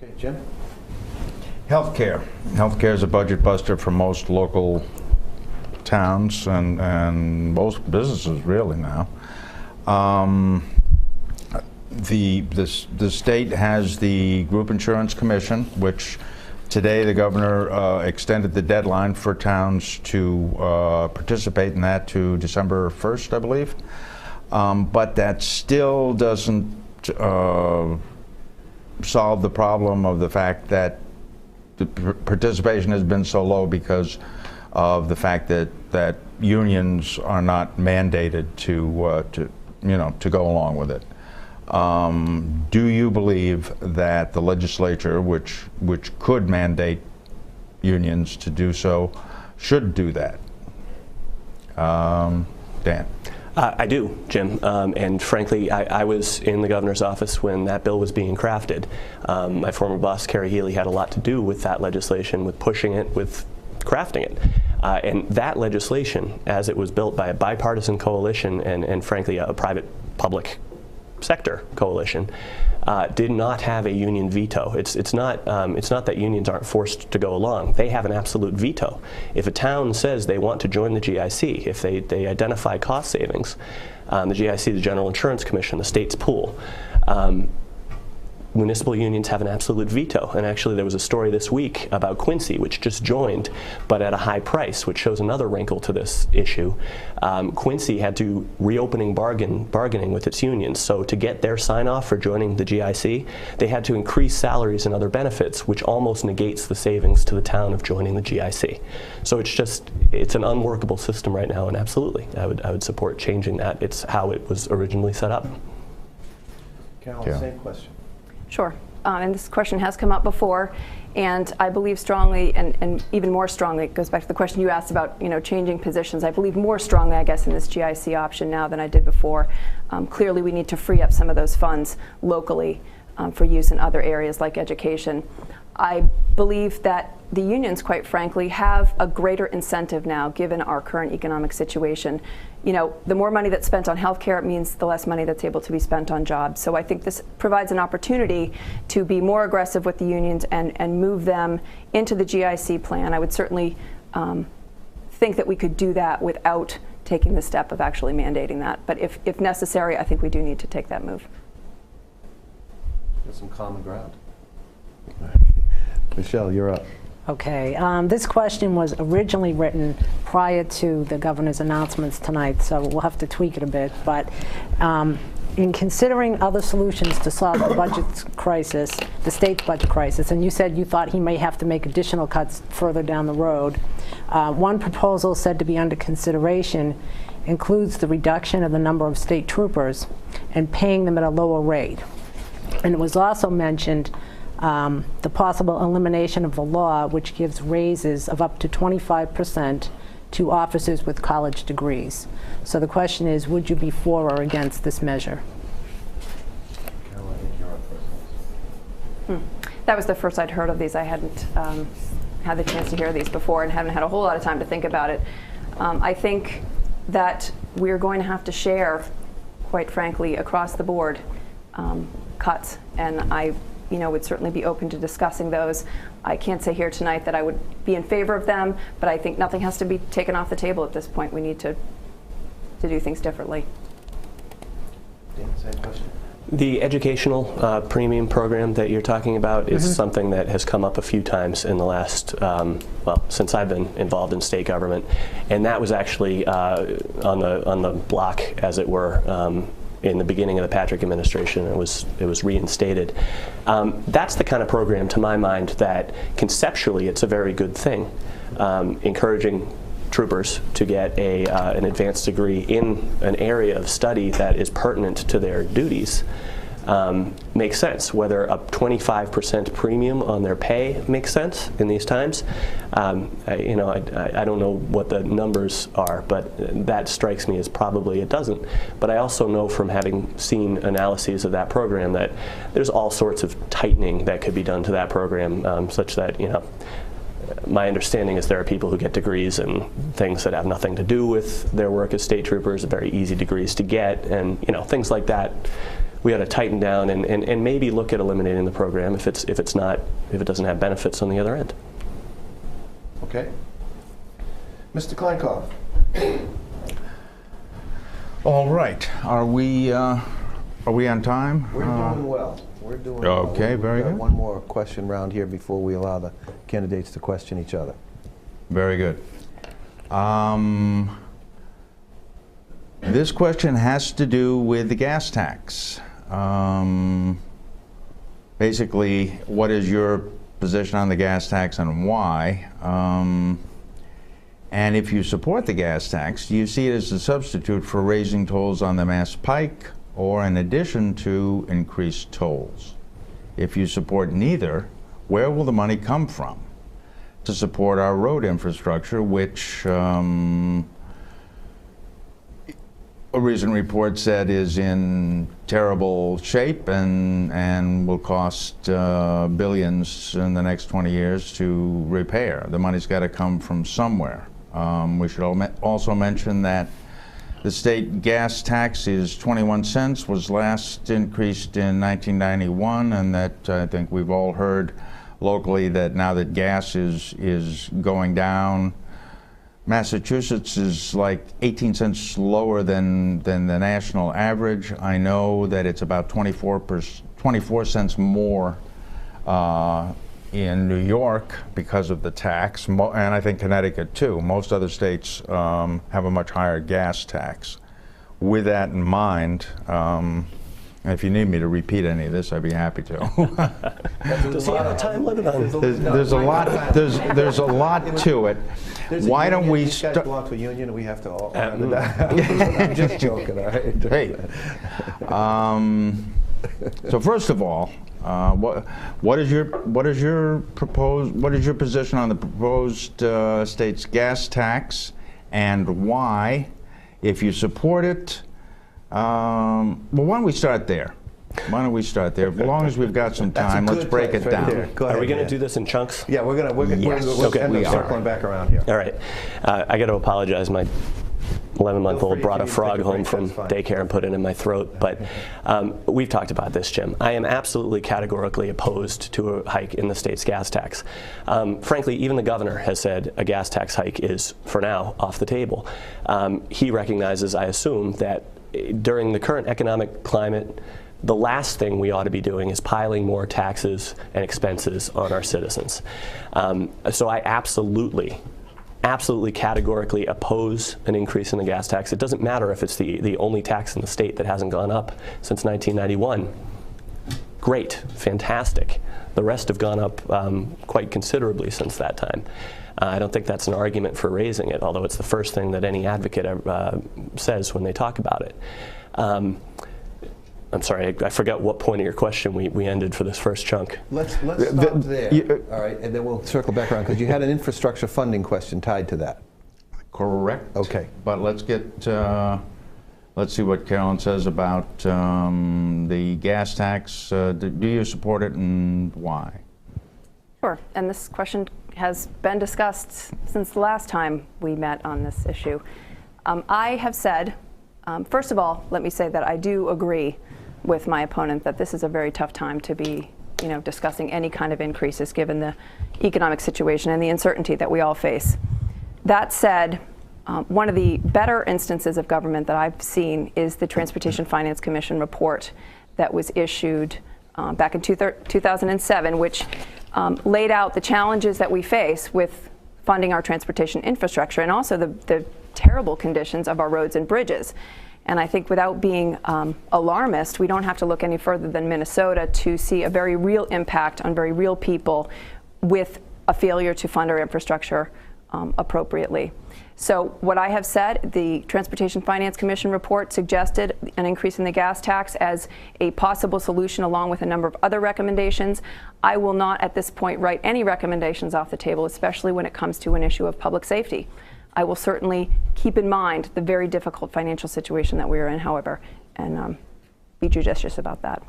Okay, Jim? Healthcare. Healthcare is a budget buster for most local towns and most businesses really now. The state has the Group Insurance Commission, which today the governor extended the deadline for towns to participate in that to December 1st, I believe. But that still doesn't solve the problem of the fact that the participation has been so low because of the fact that unions are not mandated to go along with it. Do you believe that the legislature, which could mandate unions to do so, should do that? Dan? I do, Jim, and frankly, I was in the governor's office when that bill was being crafted. My former boss, Kerry Healy, had a lot to do with that legislation, with pushing it, with crafting it. And that legislation, as it was built by a bipartisan coalition and frankly, a private-public sector coalition, did not have a union veto. It's not that unions aren't forced to go along. They have an absolute veto. If a town says they want to join the GIC, if they identify cost savings, the GIC, the General Insurance Commission, the state's pool, municipal unions have an absolute veto. And actually there was a story this week about Quincy, which just joined, but at a high price, which shows another wrinkle to this issue. Quincy had to reopening bargaining with its unions. So to get their sign-off for joining the GIC, they had to increase salaries and other benefits, which almost negates the savings to the town of joining the GIC. So it's an unworkable system right now, and absolutely, I would support changing that. It's how it was originally set up. Carol, Yeah. same question. Sure. And this question has come up before, and I believe strongly, and even more strongly, it goes back to the question you asked about, changing positions. I believe more strongly, I guess, in this GIC option now than I did before. Clearly, we need to free up some of those funds locally for use in other areas like education. I believe that the unions, quite frankly, have a greater incentive now, given our current economic situation. The more money that's spent on healthcare, it means the less money that's able to be spent on jobs. So I think this provides an opportunity to be more aggressive with the unions and move them into the GIC plan. I would certainly think that we could do that without taking the step of actually mandating that. But if necessary, I think we do need to take that move. There's some common ground. Michelle, you're up. Okay, this question was originally written prior to the governor's announcements tonight, so we'll have to tweak it a bit. But in considering other solutions to solve the budget crisis, the state's budget crisis, and you said you thought he may have to make additional cuts further down the road, one proposal said to be under consideration includes the reduction of the number of state troopers and paying them at a lower rate. And it was also mentioned the possible elimination of the law, which gives raises of up to 25% to officers with college degrees. So the question is, would you be for or against this measure? Carol, I think you're up first. That was the first I'd heard of these. I hadn't had the chance to hear these before and haven't had a whole lot of time to think about it. I think that we're going to have to share, quite frankly, across the board cuts, and I would certainly be open to discussing those. I can't say here tonight that I would be in favor of them, but I think nothing has to be taken off the table at this point. We need to do things differently. Dan, same question. The educational premium program that you're talking about is something that has come up a few times in the last, since I've been involved in state government, and that was actually on the block, as it were, in the beginning of the Patrick administration. It was reinstated. That's the kind of program, to my mind, that conceptually it's a very good thing, encouraging troopers to get an advanced degree in an area of study that is pertinent to their duties. Makes sense. Whether a 25% premium on their pay makes sense in these times, I don't know what the numbers are, but that strikes me as probably it doesn't. But I also know from having seen analyses of that program that there's all sorts of tightening that could be done to that program, such that, my understanding is there are people who get degrees in things that have nothing to do with their work as state troopers, very easy degrees to get, and things like that we ought to tighten down and maybe look at eliminating the program if it doesn't have benefits on the other end. Okay. Mr. Kleinkopf. All right. Are we on time? We're doing well. We're doing well. Okay, very We've got good. one more question round here before we allow the candidates to question each other. Very good. This question has to do with the gas tax. Basically, what is your position on the gas tax and why? And if you support the gas tax, do you see it as a substitute for raising tolls on the Mass Pike or in addition to increased tolls? If you support neither, where will the money come from to support our road infrastructure, which a recent report said is in terrible shape and will cost billions in the next 20 years to repair? The money's got to come from somewhere. We should also mention that the state gas tax is 21 cents, was last increased in 1991, and that I think we've all heard locally that now that gas is going down, Massachusetts is like 18 cents lower than the national average. I know that it's about 24 cents more in New York because of the tax, and I think Connecticut too. Most other states have a much higher gas tax. With that in mind, if you need me to repeat any of this, I'd be happy to. Does he have a time limit on it? There's a lot. There's a lot to it. Why don't we These guys start? belong to a union, and we have to all honor that. I'm just joking, all right? Hey. So first of all, what is your position on the proposed state's gas tax, and why, if you support it? Well, why don't we start there? Why don't we start there? As long as we've got some time, let's break it down. Are we going to do this in chunks? Yeah, we're Yes. we'll end up circling back around here. All right. I got to apologize. My 11-month-old free brought a if you frog take a home break, from that's fine. daycare and put it in my throat. But we've talked about this, Jim. I am absolutely categorically opposed to a hike in the state's gas tax. Frankly, even the governor has said a gas tax hike is, for now, off the table. He recognizes, I assume, that during the current economic climate, the last thing we ought to be doing is piling more taxes and expenses on our citizens. So I absolutely categorically oppose an increase in the gas tax. It doesn't matter if it's the only tax in the state that hasn't gone up since 1991. Great, fantastic. The rest have gone up quite considerably since that time. I don't think that's an argument for raising it, although it's the first thing that any advocate says when they talk about it. I'm sorry, I forgot what point of your question we ended for this first chunk. Let's stop there, all right, and then we'll circle back around, because you had an infrastructure funding question tied to that. Correct. Okay. But let's see what Carolyn says about the gas tax. Do you support it, and why? Sure, and this question has been discussed since the last time we met on this issue. I have said, first of all, let me say that I do agree with my opponent that this is a very tough time to be, discussing any kind of increases given the economic situation and the uncertainty that we all face. That said, one of the better instances of government that I've seen is the Transportation Finance Commission report that was issued back in 2007, which laid out the challenges that we face with funding our transportation infrastructure and also the terrible conditions of our roads and bridges. And I think without being alarmist, we don't have to look any further than Minnesota to see a very real impact on very real people with a failure to fund our infrastructure appropriately. So what I have said, the Transportation Finance Commission report suggested an increase in the gas tax as a possible solution along with a number of other recommendations. I will not at this point write any recommendations off the table, especially when it comes to an issue of public safety. I will certainly keep in mind the very difficult financial situation that we are in, however, and be judicious about that.